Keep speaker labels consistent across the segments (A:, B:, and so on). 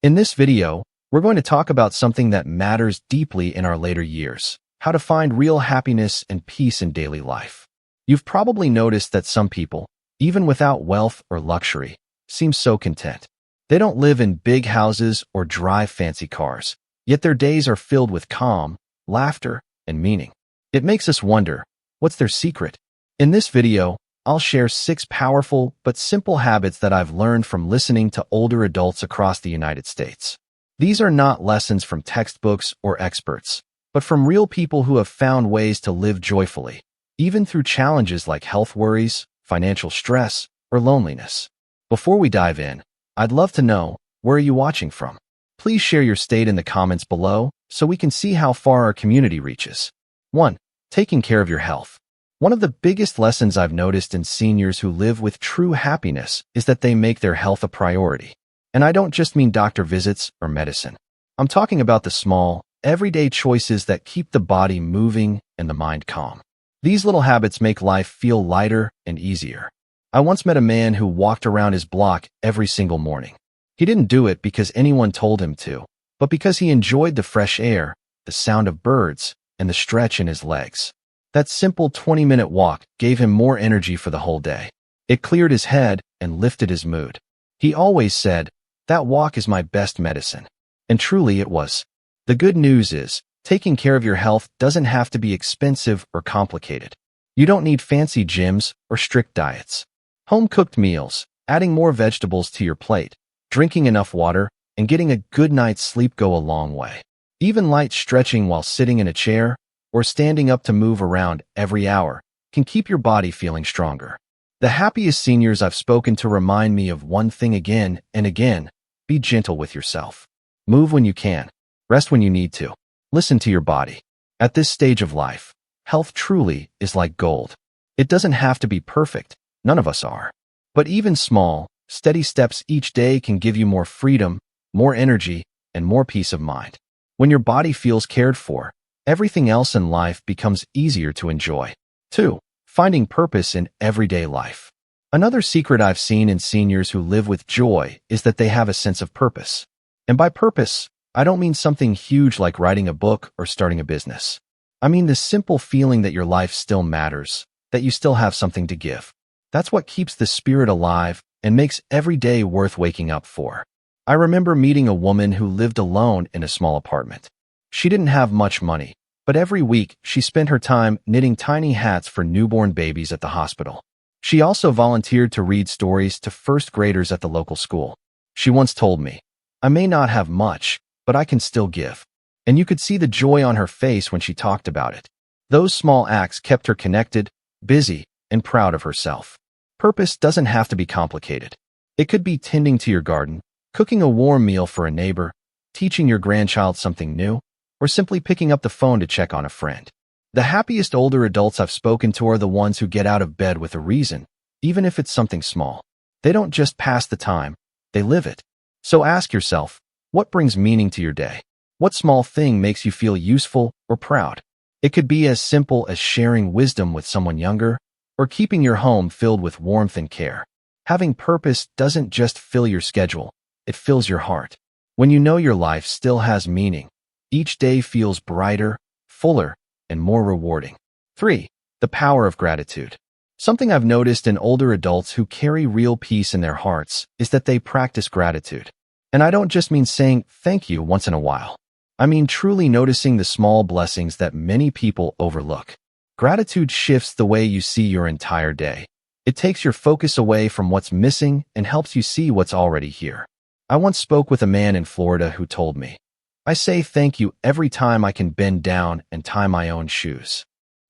A: In this video, we're going to talk about something that matters deeply in our later years: how to find real happiness and peace in daily life. You've probably noticed that some people, even without wealth or luxury, seem so content. They don't live in big houses or drive fancy cars, yet their days are filled with calm, laughter, and meaning. It makes us wonder, what's their secret? In this video, I'll share 6 powerful but simple habits that I've learned from listening to older adults across the United States. These are not lessons from textbooks or experts, but from real people who have found ways to live joyfully, even through challenges like health worries, financial stress, or loneliness. Before we dive in, I'd love to know, where are you watching from? Please share your state in the comments below so we can see how far our community reaches. 1. Taking care of your health. One of the biggest lessons I've noticed in seniors who live with true happiness is that they make their health a priority. And I don't just mean doctor visits or medicine. I'm talking about the small, everyday choices that keep the body moving and the mind calm. These little habits make life feel lighter and easier. I once met a man who walked around his block every single morning. He didn't do it because anyone told him to, but because he enjoyed the fresh air, the sound of birds, and the stretch in his legs. That simple 20-minute walk gave him more energy for the whole day. It cleared his head and lifted his mood. He always said, "That walk is my best medicine." And truly it was. The good news is, taking care of your health doesn't have to be expensive or complicated. You don't need fancy gyms or strict diets. Home-cooked meals, adding more vegetables to your plate, drinking enough water, and getting a good night's sleep go a long way. Even light stretching while sitting in a chair or standing up to move around every hour can keep your body feeling stronger. The happiest seniors I've spoken to remind me of one thing again and again: be gentle with yourself. Move when you can. Rest when you need to. Listen to your body. At this stage of life, health truly is like gold. It doesn't have to be perfect. None of us are. But even small, steady steps each day can give you more freedom, more energy, and more peace of mind. When your body feels cared for, everything else in life becomes easier to enjoy. 2. Finding purpose in everyday life. Another secret I've seen in seniors who live with joy is that they have a sense of purpose. And by purpose, I don't mean something huge like writing a book or starting a business. I mean the simple feeling that your life still matters, that you still have something to give. That's what keeps the spirit alive and makes every day worth waking up for. I remember meeting a woman who lived alone in a small apartment. She didn't have much money, but every week she spent her time knitting tiny hats for newborn babies at the hospital. She also volunteered to read stories to first graders at the local school. She once told me, "I may not have much, but I can still give." And you could see the joy on her face when she talked about it. Those small acts kept her connected, busy, and proud of herself. Purpose doesn't have to be complicated. It could be tending to your garden, cooking a warm meal for a neighbor, teaching your grandchild something new, or simply picking up the phone to check on a friend. The happiest older adults I've spoken to are the ones who get out of bed with a reason, even if it's something small. They don't just pass the time, they live it. So ask yourself, what brings meaning to your day? What small thing makes you feel useful or proud? It could be as simple as sharing wisdom with someone younger, or keeping your home filled with warmth and care. Having purpose doesn't just fill your schedule, it fills your heart. When you know your life still has meaning, each day feels brighter, fuller, and more rewarding. 3. The power of gratitude. Something I've noticed in older adults who carry real peace in their hearts is that they practice gratitude. And I don't just mean saying thank you once in a while. I mean truly noticing the small blessings that many people overlook. Gratitude shifts the way you see your entire day. It takes your focus away from what's missing and helps you see what's already here. I once spoke with a man in Florida who told me, "I say thank you every time I can bend down and tie my own shoes."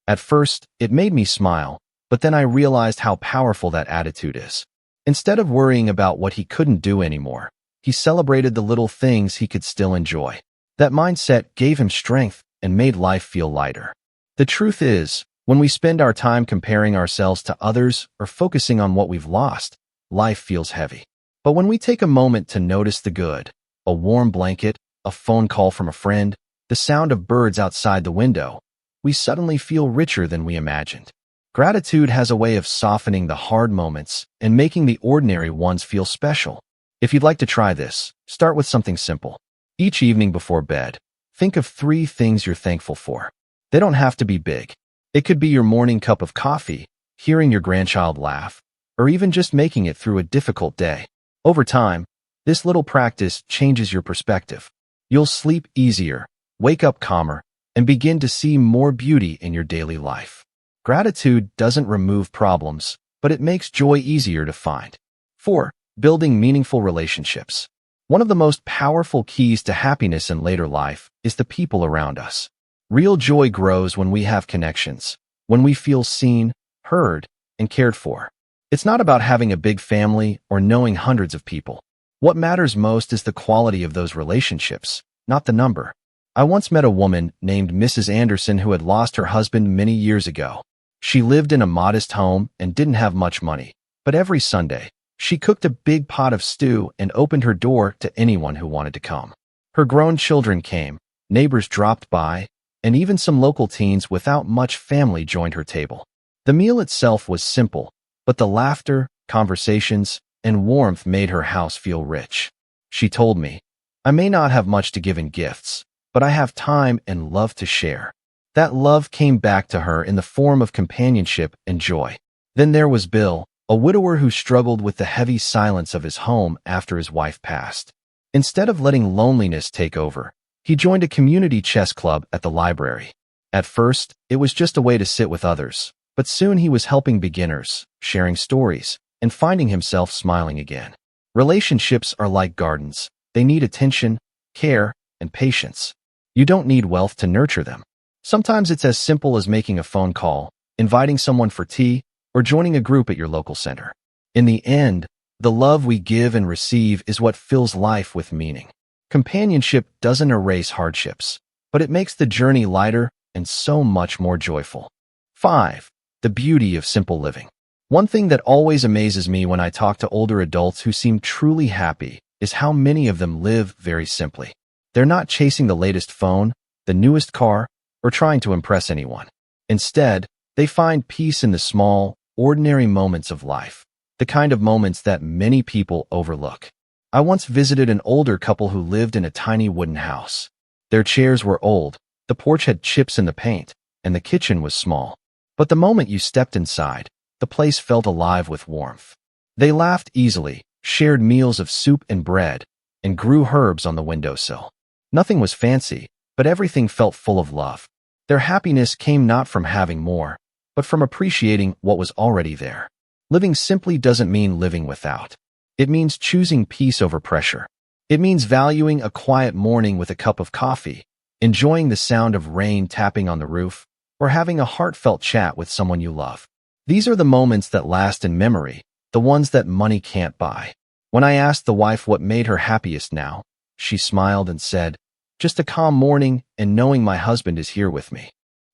A: At first, it made me smile, but then I realized how powerful that attitude is. Instead of worrying about what he couldn't do anymore, he celebrated the little things he could still enjoy. That mindset gave him strength and made life feel lighter. The truth is, when we spend our time comparing ourselves to others or focusing on what we've lost, life feels heavy. But when we take a moment to notice the good, a warm blanket, a phone call from a friend, the sound of birds outside the window, we suddenly feel richer than we imagined. Gratitude has a way of softening the hard moments and making the ordinary ones feel special. If you'd like to try this, start with something simple. Each evening before bed, think of 3 things you're thankful for. They don't have to be big. It could be your morning cup of coffee, hearing your grandchild laugh, or even just making it through a difficult day. Over time, this little practice changes your perspective. You'll sleep easier, wake up calmer, and begin to see more beauty in your daily life. Gratitude doesn't remove problems, but it makes joy easier to find. 4. Building meaningful relationships. One of the most powerful keys to happiness in later life is the people around us. Real joy grows when we have connections, when we feel seen, heard, and cared for. It's not about having a big family or knowing hundreds of people. What matters most is the quality of those relationships, not the number. I once met a woman named Mrs. Anderson who had lost her husband many years ago. She lived in a modest home and didn't have much money, but every Sunday, she cooked a big pot of stew and opened her door to anyone who wanted to come. Her grown children came, neighbors dropped by, and even some local teens without much family joined her table. The meal itself was simple, but the laughter, conversations, and warmth made her house feel rich. She told me, "I may not have much to give in gifts, but I have time and love to share." That love came back to her in the form of companionship and joy. Then there was Bill, a widower who struggled with the heavy silence of his home after his wife passed. Instead of letting loneliness take over, he joined a community chess club at the library. At first, it was just a way to sit with others, but soon he was helping beginners, sharing stories, and finding himself smiling again. Relationships are like gardens. They need attention, care, and patience. You don't need wealth to nurture them. Sometimes it's as simple as making a phone call, inviting someone for tea, or joining a group at your local center. In the end, the love we give and receive is what fills life with meaning. Companionship doesn't erase hardships, but it makes the journey lighter and so much more joyful. 5. The beauty of simple living. One thing that always amazes me when I talk to older adults who seem truly happy is how many of them live very simply. They're not chasing the latest phone, the newest car, or trying to impress anyone. Instead, they find peace in the small, ordinary moments of life, the kind of moments that many people overlook. I once visited an older couple who lived in a tiny wooden house. Their chairs were old, the porch had chips in the paint, and the kitchen was small. But the moment you stepped inside, the place felt alive with warmth. They laughed easily, shared meals of soup and bread, and grew herbs on the windowsill. Nothing was fancy, but everything felt full of love. Their happiness came not from having more, but from appreciating what was already there. Living simply doesn't mean living without. It means choosing peace over pressure. It means valuing a quiet morning with a cup of coffee, enjoying the sound of rain tapping on the roof, or having a heartfelt chat with someone you love. These are the moments that last in memory, the ones that money can't buy. When I asked the wife what made her happiest now, she smiled and said, "Just a calm morning and knowing my husband is here with me."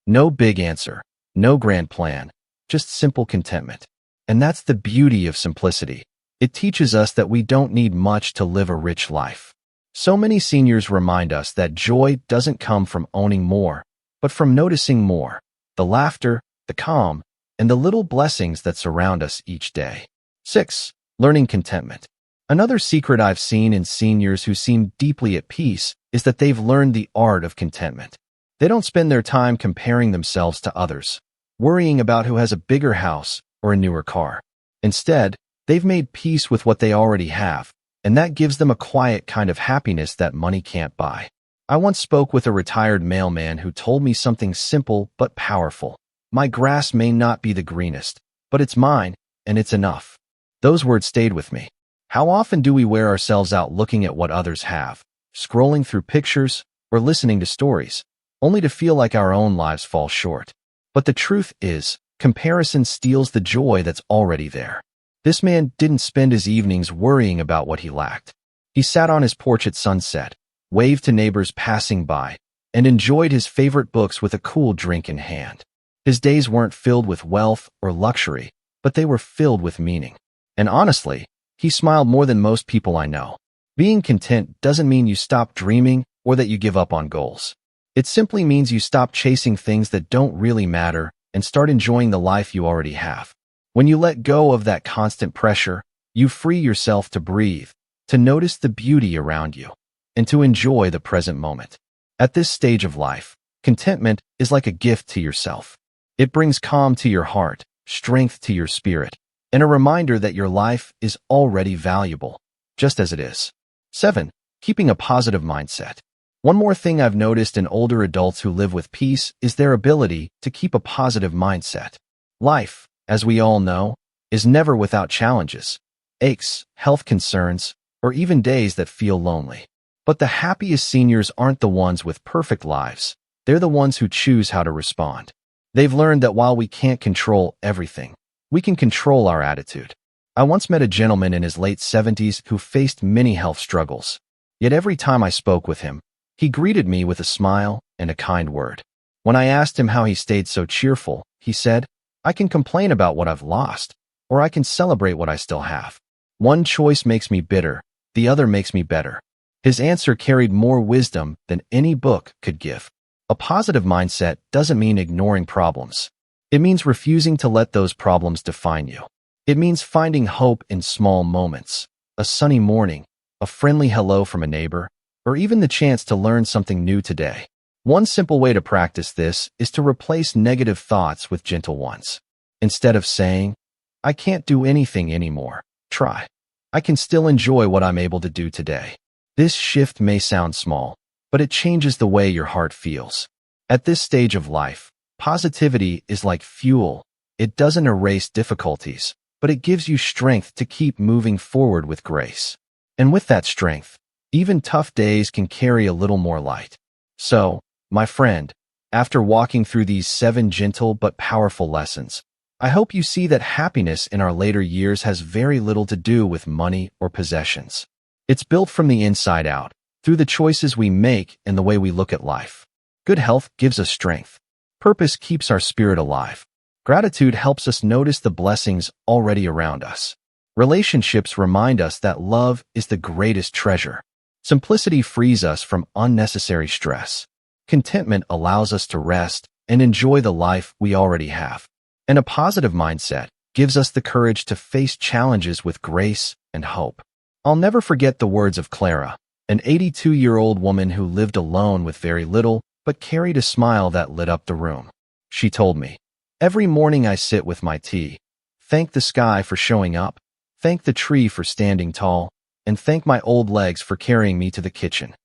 A: No big answer, no grand plan, just simple contentment. And that's the beauty of simplicity. It teaches us that we don't need much to live a rich life. So many seniors remind us that joy doesn't come from owning more, but from noticing more, the laughter, the calm, and the little blessings that surround us each day. 6. Learning contentment. Another secret I've seen in seniors who seem deeply at peace is that they've learned the art of contentment. They don't spend their time comparing themselves to others, worrying about who has a bigger house or a newer car. Instead, they've made peace with what they already have, and that gives them a quiet kind of happiness that money can't buy. I once spoke with a retired mailman who told me something simple but powerful. "My grass may not be the greenest, but it's mine, and it's enough." Those words stayed with me. How often do we wear ourselves out looking at what others have, scrolling through pictures, or listening to stories, only to feel like our own lives fall short? But the truth is, comparison steals the joy that's already there. This man didn't spend his evenings worrying about what he lacked. He sat on his porch at sunset, waved to neighbors passing by, and enjoyed his favorite books with a cool drink in hand. His days weren't filled with wealth or luxury, but they were filled with meaning. And honestly, he smiled more than most people I know. Being content doesn't mean you stop dreaming or that you give up on goals. It simply means you stop chasing things that don't really matter and start enjoying the life you already have. When you let go of that constant pressure, you free yourself to breathe, to notice the beauty around you, and to enjoy the present moment. At this stage of life, contentment is like a gift to yourself. It brings calm to your heart, strength to your spirit, and a reminder that your life is already valuable, just as it is. 7. Keeping a positive mindset. One more thing I've noticed in older adults who live with peace is their ability to keep a positive mindset. Life, as we all know, is never without challenges, aches, health concerns, or even days that feel lonely. But the happiest seniors aren't the ones with perfect lives. They're the ones who choose how to respond. They've learned that while we can't control everything, we can control our attitude. I once met a gentleman in his late 70s who faced many health struggles. Yet every time I spoke with him, he greeted me with a smile and a kind word. When I asked him how he stayed so cheerful, he said, "I can complain about what I've lost, or I can celebrate what I still have. One choice makes me bitter, the other makes me better." His answer carried more wisdom than any book could give. A positive mindset doesn't mean ignoring problems. It means refusing to let those problems define you. It means finding hope in small moments, a sunny morning, a friendly hello from a neighbor, or even the chance to learn something new today. One simple way to practice this is to replace negative thoughts with gentle ones. Instead of saying, "I can't do anything anymore," try, "I can still enjoy what I'm able to do today." This shift may sound small, but it changes the way your heart feels. At this stage of life, positivity is like fuel. It doesn't erase difficulties, but it gives you strength to keep moving forward with grace. And with that strength, even tough days can carry a little more light. So, my friend, after walking through these 7 gentle but powerful lessons, I hope you see that happiness in our later years has very little to do with money or possessions. It's built from the inside out, through the choices we make and the way we look at life. Good health gives us strength. Purpose keeps our spirit alive. Gratitude helps us notice the blessings already around us. Relationships remind us that love is the greatest treasure. Simplicity frees us from unnecessary stress. Contentment allows us to rest and enjoy the life we already have. And a positive mindset gives us the courage to face challenges with grace and hope. I'll never forget the words of Clara, an 82-year-old woman who lived alone with very little, but carried a smile that lit up the room. She told me, "Every morning I sit with my tea, thank the sky for showing up, thank the tree for standing tall, and thank my old legs for carrying me to the kitchen."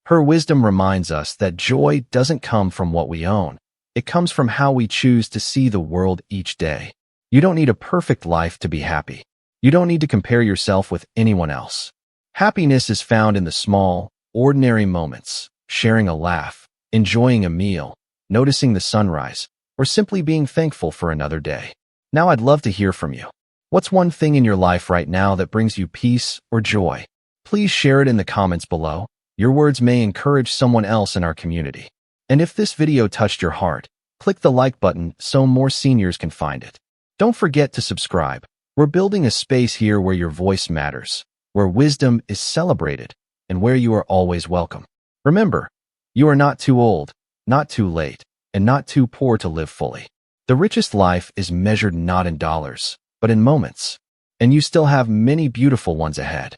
A: Her wisdom reminds us that joy doesn't come from what we own. It comes from how we choose to see the world each day. You don't need a perfect life to be happy. You don't need to compare yourself with anyone else. Happiness is found in the small, ordinary moments, sharing a laugh, enjoying a meal, noticing the sunrise, or simply being thankful for another day. Now I'd love to hear from you. What's one thing in your life right now that brings you peace or joy? Please share it in the comments below. Your words may encourage someone else in our community. And if this video touched your heart, click the like button so more seniors can find it. Don't forget to subscribe. We're building a space here where your voice matters, where wisdom is celebrated, and where you are always welcome. Remember, you are not too old, not too late, and not too poor to live fully. The richest life is measured not in dollars, but in moments. And you still have many beautiful ones ahead.